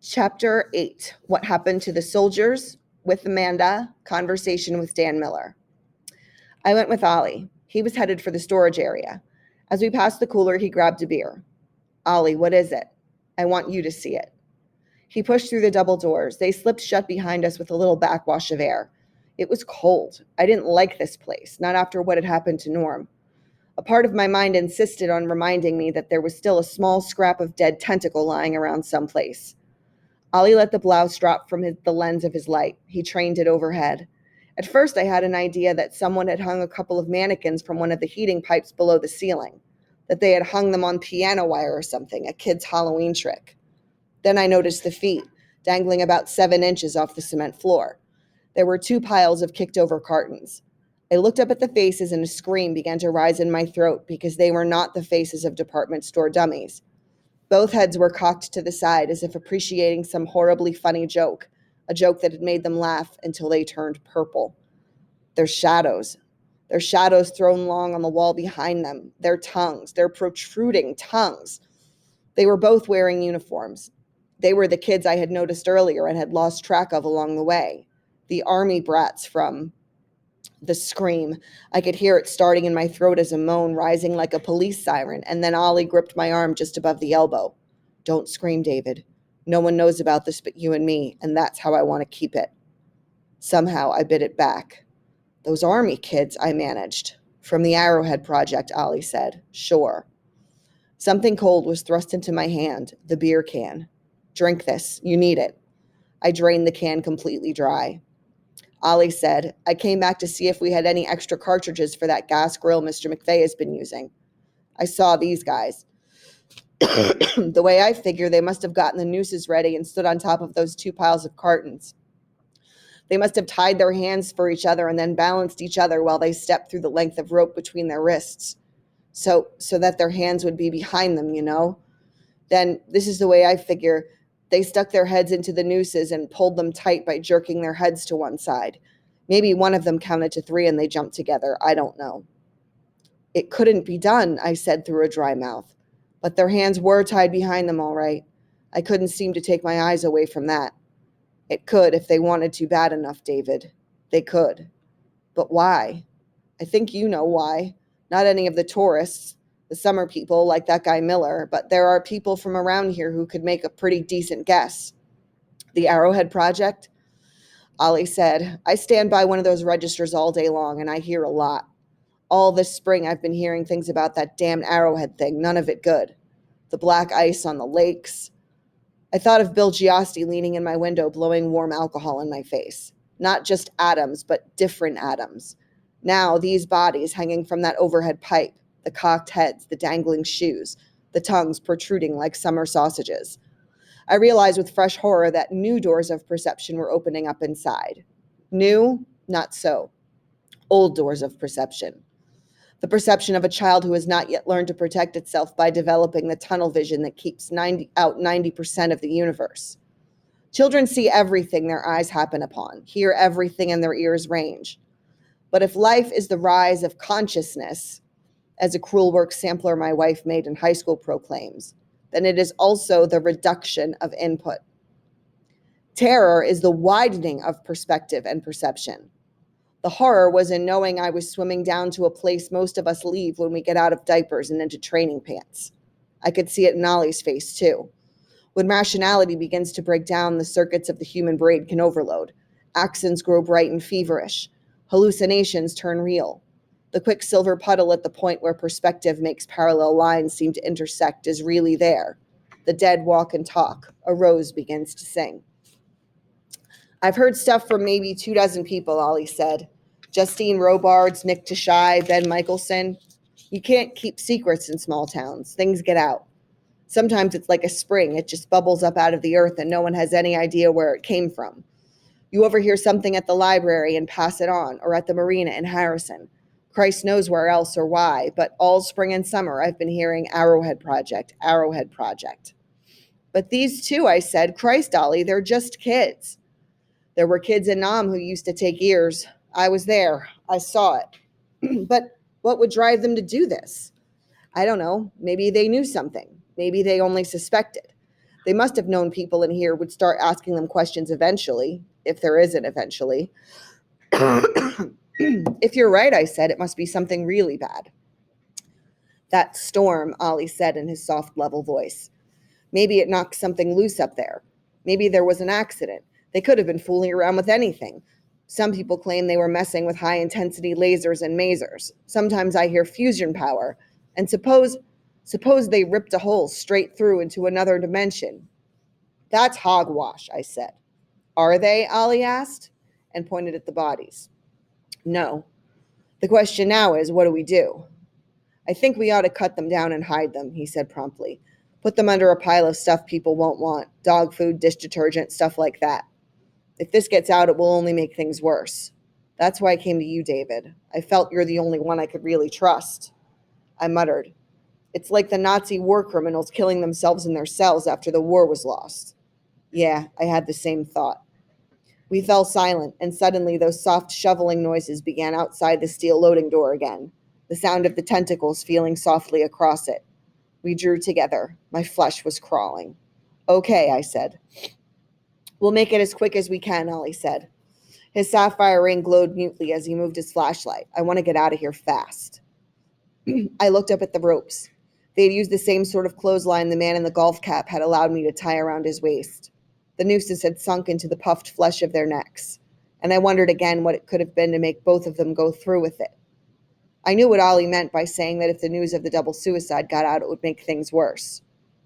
Chapter 8, What Happened to the Soldiers, with Amanda, Conversation with Dan Miller. I went with Ollie. He was headed for the storage area. As we passed the cooler, he grabbed a beer. Ollie, what is it? I want you to see it. He pushed through the double doors. They slipped shut behind us with a little backwash of air. It was cold. I didn't like this place, not after what had happened to Norm. A part of my mind insisted on reminding me that there was still a small scrap of dead tentacle lying around someplace. Ollie let the blouse drop from the lens of his light. He trained it overhead. At first, I had an idea that someone had hung a couple of mannequins from one of the heating pipes below the ceiling, that they had hung them on piano wire or something, a kid's Halloween trick. Then I noticed the feet, dangling about 7 inches off the cement floor. There were 2 piles of kicked-over cartons. I looked up at the faces and a scream began to rise in my throat because they were not the faces of department store dummies. Both heads were cocked to the side as if appreciating some horribly funny joke, a joke that had made them laugh until they turned purple. Their shadows thrown long on the wall behind them, their protruding tongues. They were both wearing uniforms. They were the kids I had noticed earlier and had lost track of along the way. The army brats from the scream. I could hear it starting in my throat as a moan, rising like a police siren, and then Ollie gripped my arm just above the elbow. Don't scream, David. No one knows about this but you and me, and that's how I want to keep it. Somehow I bit it back. Those army kids, I managed. From the Arrowhead Project, Ollie said. Sure. Something cold was thrust into my hand, the beer can. Drink this. You need it. I drained the can completely dry. Ollie said, I came back to see if we had any extra cartridges for that gas grill Mr. McVeigh has been using. I saw these guys. The way I figure, they must have gotten the nooses ready and stood on top of those 2 piles of cartons. They must have tied their hands for each other and then balanced each other while they stepped through the length of rope between their wrists. So that their hands would be behind them, you know? Then, this is the way I figure, they stuck their heads into the nooses and pulled them tight by jerking their heads to one side. Maybe one of them counted to 3 and they jumped together. I don't know. It couldn't be done, I said through a dry mouth. But their hands were tied behind them all right. I couldn't seem to take my eyes away from that. It could if they wanted to bad enough, David. They could. But why? I think you know why. Not any of the tourists, the summer people like that guy Miller, but there are people from around here who could make a pretty decent guess. The Arrowhead Project? Ollie said, I stand by one of those registers all day long, and I hear a lot. All this spring I've been hearing things about that damned Arrowhead thing, none of it good. The black ice on the lakes. I thought of Bill Giasti leaning in my window, blowing warm alcohol in my face. Not just atoms, but different atoms. Now, these bodies hanging from that overhead pipe, the cocked heads, the dangling shoes, the tongues protruding like summer sausages. I realized with fresh horror that new doors of perception were opening up inside. New? Not so. Old doors of perception. The perception of a child who has not yet learned to protect itself by developing the tunnel vision that keeps 90% of the universe. Children see everything their eyes happen upon, hear everything in their ears range. But if life is the rise of consciousness, as a cruel work sampler my wife made in high school proclaims, then it is also the reduction of input. Terror is the widening of perspective and perception. The horror was in knowing I was swimming down to a place most of us leave when we get out of diapers and into training pants. I could see it in Ollie's face, too. When rationality begins to break down, the circuits of the human brain can overload. Accents grow bright and feverish. Hallucinations turn real. The quicksilver puddle at the point where perspective makes parallel lines seem to intersect is really there. The dead walk and talk. A rose begins to sing. I've heard stuff from maybe 24 people, Ollie said. Justine Robards, Nick Tashai, Ben Michelson. You can't keep secrets in small towns. Things get out. Sometimes it's like a spring. It just bubbles up out of the earth and no one has any idea where it came from. You overhear something at the library and pass it on, or at the marina in Harrison. Christ knows where else or why, but all spring and summer I've been hearing Arrowhead Project, Arrowhead Project. But these two, I said, Christ, Ollie, they're just kids. There were kids in Nam who used to take ears. I was there. I saw it. But what would drive them to do this? I don't know. Maybe they knew something. Maybe they only suspected. They must have known people in here would start asking them questions eventually, if there is an eventually. If you're right, I said, it must be something really bad. That storm, Ollie said in his soft, level voice. Maybe it knocked something loose up there. Maybe there was an accident. They could have been fooling around with anything. Some people claim they were messing with high-intensity lasers and masers. Sometimes I hear fusion power. And suppose they ripped a hole straight through into another dimension. That's hogwash, I said. Are they? Ollie asked, and pointed at the bodies. No. The question now is, what do we do? I think we ought to cut them down and hide them, he said promptly. Put them under a pile of stuff people won't want. Dog food, dish detergent, stuff like that. If this gets out, it will only make things worse. That's why I came to you, David. I felt you're the only one I could really trust. I muttered. It's like the Nazi war criminals killing themselves in their cells after the war was lost. Yeah, I had the same thought. We fell silent, and suddenly those soft shoveling noises began outside the steel loading door again, the sound of the tentacles feeling softly across it. We drew together. My flesh was crawling. Okay, I said. We'll make it as quick as we can, Ollie said. His sapphire ring glowed mutely as he moved his flashlight. I want to get out of here fast. I looked up at the ropes. They'd used the same sort of clothesline the man in the golf cap had allowed me to tie around his waist. The nooses had sunk into the puffed flesh of their necks, and I wondered again what it could have been to make both of them go through with it. I knew what Ollie meant by saying that if the news of the double suicide got out, it would make things worse.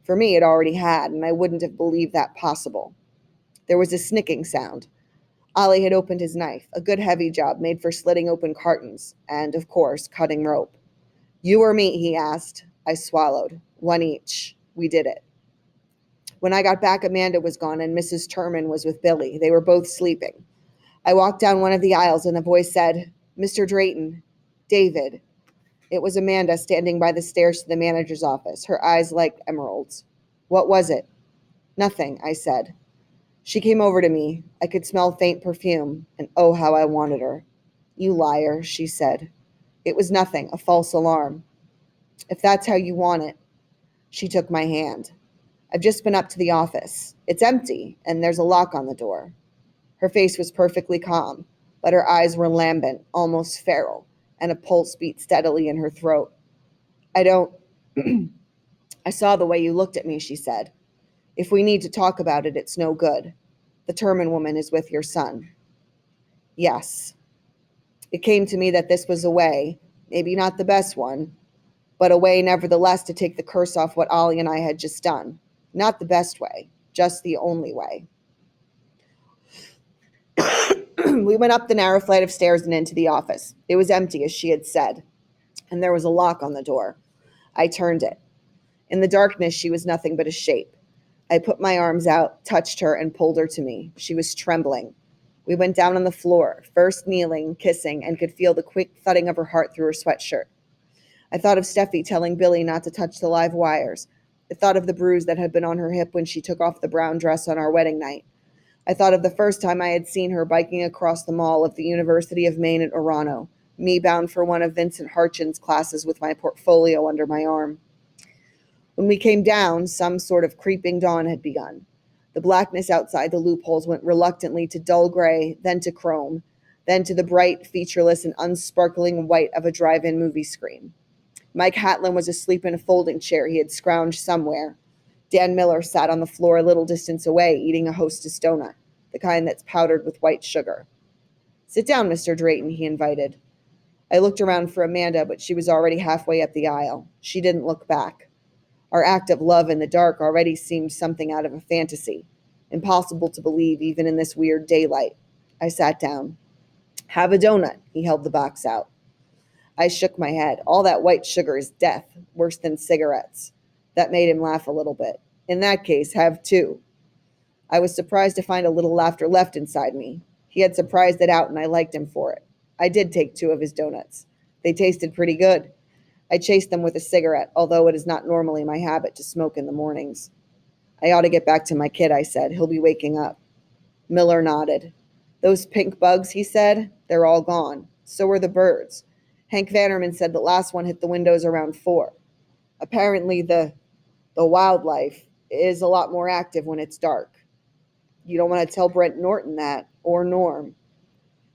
For me, it already had, and I wouldn't have believed that possible. There was a snicking sound. Ollie had opened his knife, a good heavy job made for slitting open cartons, and, of course, cutting rope. You or me, he asked. I swallowed. One each. We did it. When I got back, Amanda was gone, and Mrs. Turman was with Billy. They were both sleeping. I walked down one of the aisles, and a voice said, Mr. Drayton. David. It was Amanda standing by the stairs to the manager's office, her eyes like emeralds. What was it? Nothing, I said. She came over to me. I could smell faint perfume, and oh, how I wanted her. You liar, she said. It was nothing, a false alarm. If that's how you want it. She took my hand. I've just been up to the office. It's empty, and there's a lock on the door. Her face was perfectly calm, but her eyes were lambent, almost feral, and a pulse beat steadily in her throat. I don't... I saw the way you looked at me, she said. If we need to talk about it, it's no good. The Turman woman is with your son. Yes. It came to me that this was a way, maybe not the best one, but a way nevertheless to take the curse off what Ollie and I had just done. Not the best way, just the only way. We went up the narrow flight of stairs and into the office. It was empty, as she had said, and there was a lock on the door. I turned it. In the darkness, she was nothing but a shape. I put my arms out, touched her, and pulled her to me. She was trembling. We went down on the floor, first kneeling, kissing, and could feel the quick thudding of her heart through her sweatshirt. I thought of Steffi telling Billy not to touch the live wires. I thought of the bruise that had been on her hip when she took off the brown dress on our wedding night. I thought of the first time I had seen her biking across the mall of the University of Maine at Orano, me bound for one of Vincent Harchin's classes with my portfolio under my arm. When we came down, some sort of creeping dawn had begun. The blackness outside the loopholes went reluctantly to dull gray, then to chrome, then to the bright, featureless, and unsparkling white of a drive-in movie screen. Mike Hatlin was asleep in a folding chair he had scrounged somewhere. Dan Miller sat on the floor a little distance away, eating a Hostess donut, the kind that's powdered with white sugar. Sit down, Mr. Drayton, he invited. I looked around for Amanda, but she was already halfway up the aisle. She didn't look back. Our act of love in the dark already seemed something out of a fantasy, impossible to believe even in this weird daylight. I sat down. Have a donut, he held the box out. I shook my head. All that white sugar is death, worse than cigarettes. That made him laugh a little bit. In that case, have two. I was surprised to find a little laughter left inside me. He had surprised it out, and I liked him for it. I did take two of his donuts. They tasted pretty good. I chased them with a cigarette, although it is not normally my habit to smoke in the mornings. I ought to get back to my kid, I said. He'll be waking up. Miller nodded. Those pink bugs, he said, they're all gone. So are the birds. Hank Vannerman said the last one hit the windows around 4. Apparently the wildlife, is a lot more active when it's dark. You don't want to tell Brent Norton that, or Norm.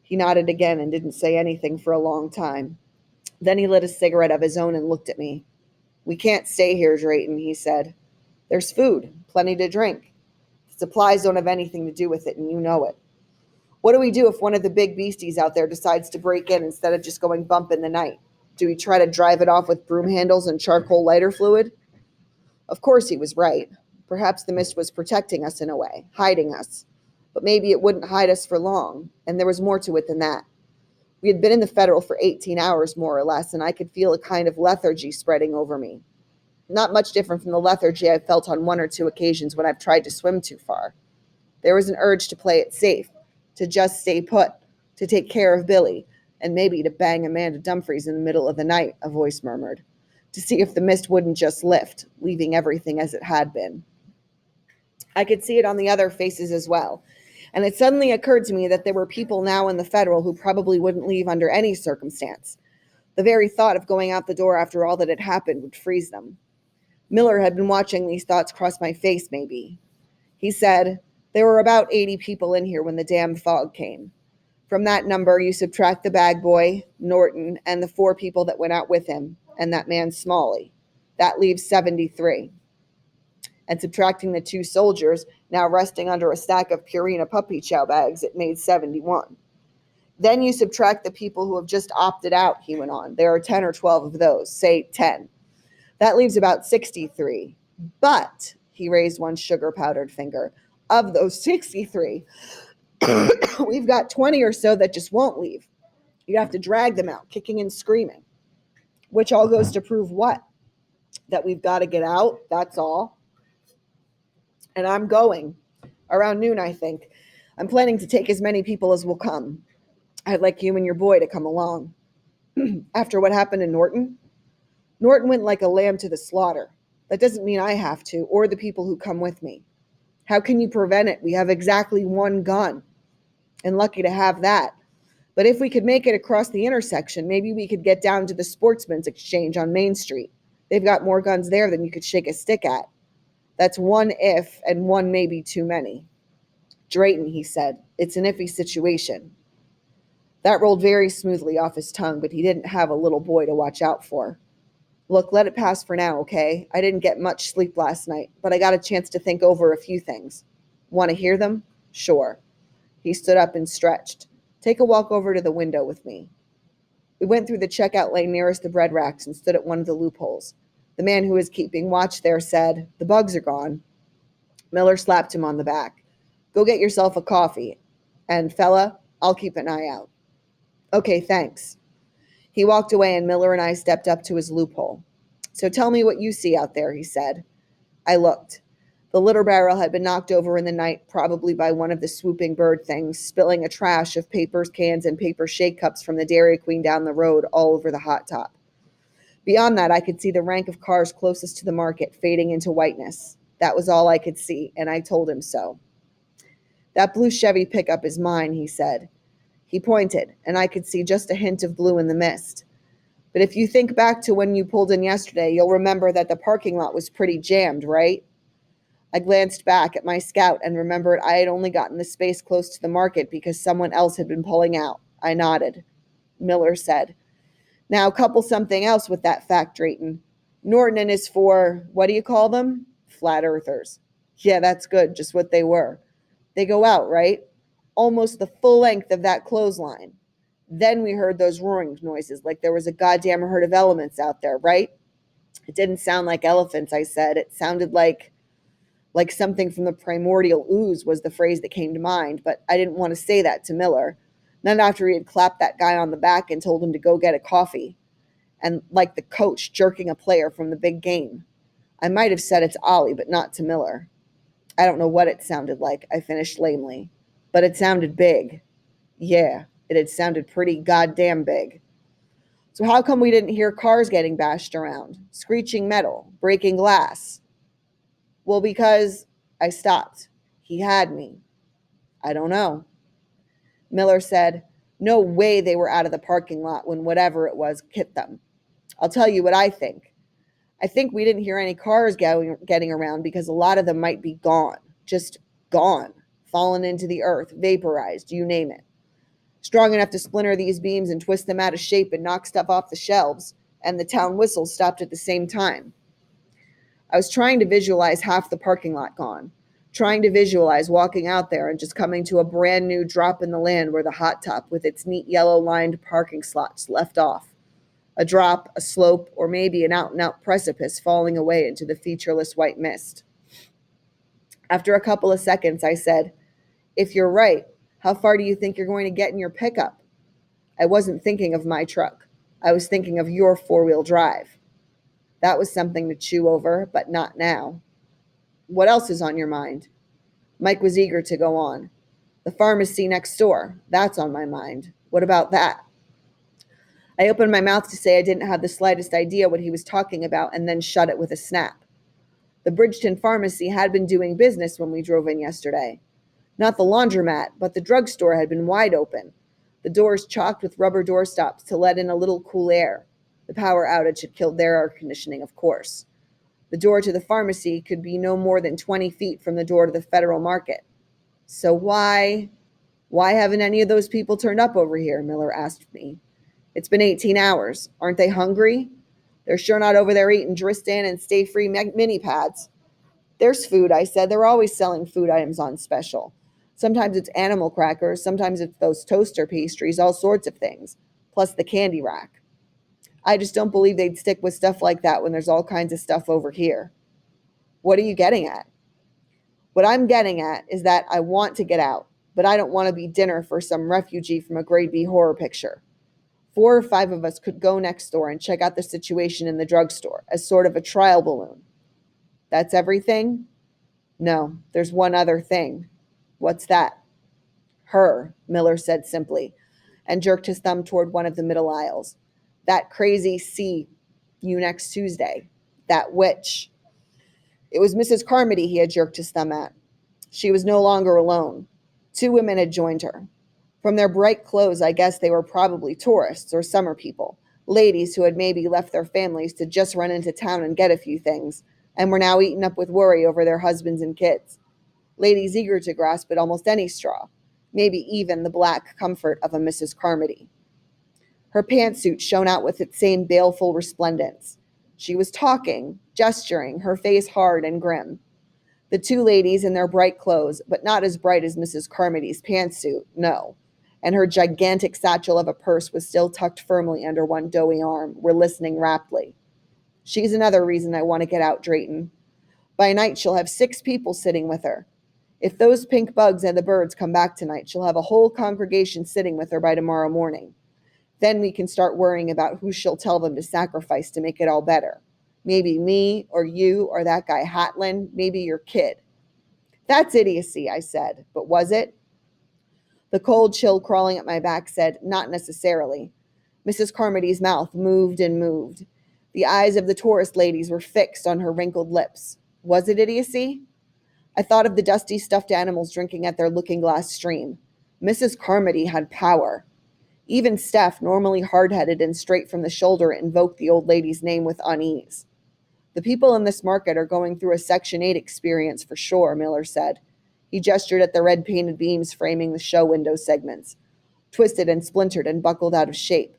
He nodded again and didn't say anything for a long time. Then he lit a cigarette of his own and looked at me. We can't stay here, Drayton, he said. There's food, plenty to drink. The supplies don't have anything to do with it, and you know it. What do we do if one of the big beasties out there decides to break in instead of just going bump in the night? Do we try to drive it off with broom handles and charcoal lighter fluid? Of course he was right. Perhaps the mist was protecting us in a way, hiding us. But maybe it wouldn't hide us for long, and there was more to it than that. We had been in the Federal for 18 hours, more or less, and I could feel a kind of lethargy spreading over me. Not much different from the lethargy I've felt on one or two occasions when I've tried to swim too far. There was an urge to play it safe, to just stay put, to take care of Billy, and maybe to bang Amanda Dumfries in the middle of the night, a voice murmured, to see if the mist wouldn't just lift, leaving everything as it had been. I could see it on the other faces as well, and it suddenly occurred to me that there were people now in the Federal who probably wouldn't leave under any circumstance. The very thought of going out the door after all that had happened would freeze them. Miller had been watching these thoughts cross my face, maybe. He said, there were about 80 people in here when the damn fog came. From that number, you subtract the bag boy, Norton, and the 4 people that went out with him, and that man Smalley. That leaves 73. And subtracting the 2 soldiers, now resting under a stack of Purina puppy chow bags, it made 71. Then you subtract the people who have just opted out, he went on. There are 10 or 12 of those, say 10. That leaves about 63. But, he raised one sugar-powdered finger, of those 63, we've got 20 or so that just won't leave. You have to drag them out, kicking and screaming. Which all goes to prove what? That we've got to get out, that's all. And I'm going. Around noon, I think. I'm planning to take as many people as will come. I'd like you and your boy to come along. After what happened in Norton? Norton went like a lamb to the slaughter. That doesn't mean I have to, or the people who come with me. How can you prevent it? We have exactly 1 gun. And lucky to have that. But if we could make it across the intersection, maybe we could get down to the Sportsman's Exchange on Main Street. They've got more guns there than you could shake a stick at. That's 1 if, and 1 maybe too many. Drayton, he said, it's an iffy situation. That rolled very smoothly off his tongue, but he didn't have a little boy to watch out for. Look, let it pass for now, okay? I didn't get much sleep last night, but I got a chance to think over a few things. Want to hear them? Sure. He stood up and stretched. Take a walk over to the window with me. We went through the checkout lane nearest the bread racks and stood at one of the loopholes. The man who was keeping watch there said, the bugs are gone. Miller slapped him on the back. Go get yourself a coffee. And, fella, I'll keep an eye out. Okay, thanks. He walked away and Miller and I stepped up to his loophole. So tell me what you see out there, he said. I looked. The litter barrel had been knocked over in the night, probably by one of the swooping bird things, spilling a trash of papers, cans, and paper shake cups from the Dairy Queen down the road all over the hot top. Beyond that, I could see the rank of cars closest to the market fading into whiteness. That was all I could see, and I told him so. That blue Chevy pickup is mine, he said. He pointed, and I could see just a hint of blue in the mist. But if you think back to when you pulled in yesterday, you'll remember that the parking lot was pretty jammed, right? I glanced back at my Scout and remembered I had only gotten the space close to the market because someone else had been pulling out. I nodded. Miller said, now couple something else with that fact, Drayton. Norton and his 4, what do you call them? Flat earthers. Yeah, that's good, just what they were. They go out, right? Almost the full length of that clothesline. Then we heard those roaring noises, like there was a goddamn herd of elements out there, right? It didn't sound like elephants, I said. It sounded like something from the primordial ooze was the phrase that came to mind, but I didn't want to say that to Miller. Not after he had clapped that guy on the back and told him to go get a coffee. And like the coach jerking a player from the big game. I might have said it to Ollie, but not to Miller. I don't know what it sounded like, I finished lamely. But it sounded big. Yeah, it had sounded pretty goddamn big. So how come we didn't hear cars getting bashed around, screeching metal, breaking glass? Well, because I stopped. He had me. I don't know. Miller said, no way they were out of the parking lot when whatever it was hit them. I'll tell you what I think. I think we didn't hear any cars getting around because a lot of them might be gone, just gone, fallen into the earth, vaporized, you name it. Strong enough to splinter these beams and twist them out of shape and knock stuff off the shelves, and the town whistle stopped at the same time. I was trying to visualize half the parking lot gone, trying to visualize walking out there and just coming to a brand new drop in the land where the hot top with its neat yellow lined parking slots left off. A drop, a slope, or maybe an out and out precipice falling away into the featureless white mist. After a couple of seconds, I said, "If you're right, how far do you think you're going to get in your pickup?" I wasn't thinking of my truck. I was thinking of your four-wheel drive. That was something to chew over, but not now. What else is on your mind? Mike was eager to go on. The pharmacy next door. That's on my mind. What about that? I opened my mouth to say I didn't have the slightest idea what he was talking about and then shut it with a snap. The Bridgeton pharmacy had been doing business when we drove in yesterday. Not the laundromat, but the drugstore had been wide open, the doors chocked with rubber doorstops to let in a little cool air. The power outage had killed their air conditioning, of course. The door to the pharmacy could be no more than 20 feet from the door to the Federal Market. So why haven't any of those people turned up over here? Miller asked me. It's been 18 hours. Aren't they hungry? They're sure not over there eating Dristan and Stay Free mini pads. There's food, I said. They're always selling food items on special. Sometimes it's animal crackers, sometimes it's those toaster pastries, all sorts of things, plus the candy rack. I just don't believe they'd stick with stuff like that when there's all kinds of stuff over here. What are you getting at? What I'm getting at is that I want to get out, but I don't want to be dinner for some refugee from a grade B horror picture. 4 or 5 of us could go next door and check out the situation in the drugstore as sort of a trial balloon. That's everything? No, there's one other thing. What's that? Her, Miller said simply, and jerked his thumb toward one of the middle aisles. That crazy see you next Tuesday. That witch. It was Mrs. Carmody he had jerked his thumb at. She was no longer alone. 2 women had joined her. From their bright clothes, I guess they were probably tourists or summer people, ladies who had maybe left their families to just run into town and get a few things, and were now eaten up with worry over their husbands and kids. Ladies eager to grasp at almost any straw, maybe even the black comfort of a Mrs. Carmody. Her pantsuit shone out with its same baleful resplendence. She was talking, gesturing, her face hard and grim. The 2 ladies in their bright clothes, but not as bright as Mrs. Carmody's pantsuit, no, and her gigantic satchel of a purse was still tucked firmly under one doughy arm, were listening raptly. She's another reason I want to get out, Drayton. By night she'll have 6 people sitting with her. If those pink bugs and the birds come back tonight, she'll have a whole congregation sitting with her by tomorrow morning. Then we can start worrying about who she'll tell them to sacrifice to make it all better. Maybe me, or you, or that guy Hatlin, maybe your kid. That's idiocy, I said. But was it? The cold chill crawling at my back said, not necessarily. Mrs. Carmody's mouth moved and moved. The eyes of the tourist ladies were fixed on her wrinkled lips. Was it idiocy? I thought of the dusty stuffed animals drinking at their looking-glass stream. Mrs. Carmody had power. Even Steph, normally hard-headed and straight from the shoulder, invoked the old lady's name with unease. The people in this market are going through a Section 8 experience for sure, Miller said. He gestured at the red-painted beams framing the show window segments, twisted and splintered and buckled out of shape.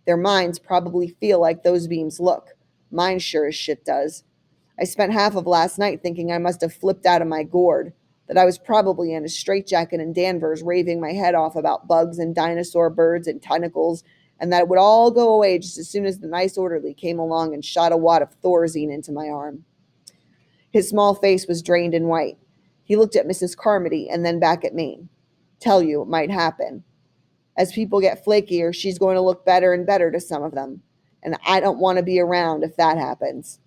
Their minds probably feel like those beams look. Mine sure as shit does. I spent half of last night thinking I must have flipped out of my gourd, that I was probably in a straitjacket in Danvers raving my head off about bugs and dinosaur birds and tentacles, and that it would all go away just as soon as the nice orderly came along and shot a wad of Thorazine into my arm. His small face was drained and white. He looked at Mrs. Carmody and then back at me. Tell you, it might happen. As people get flakier, she's going to look better and better to some of them, and I don't want to be around if that happens.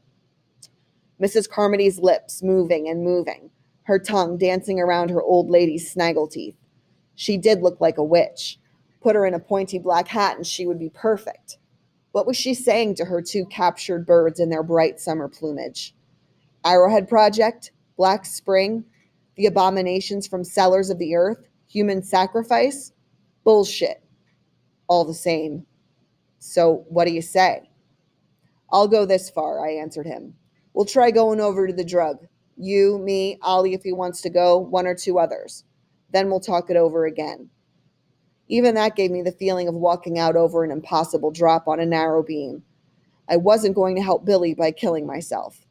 Mrs. Carmody's lips moving and moving, her tongue dancing around her old lady's snaggle teeth. She did look like a witch. Put her in a pointy black hat and she would be perfect. What was she saying to her 2 captured birds in their bright summer plumage? Arrowhead Project? Black Spring? The abominations from cellars of the earth? Human sacrifice? Bullshit. All the same. So what do you say? I'll go this far, I answered him. We'll try going over to the drug. You, me, Ollie if he wants to go, one or two others. Then we'll talk it over again. Even that gave me the feeling of walking out over an impossible drop on a narrow beam. I wasn't going to help Billy by killing myself.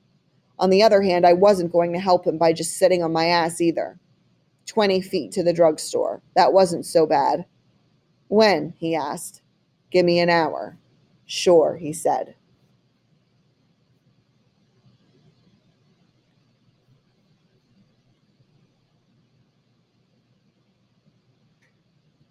On the other hand, I wasn't going to help him by just sitting on my ass either. 20 feet to the drugstore. That wasn't so bad. When? He asked. Give me an hour. Sure, he said.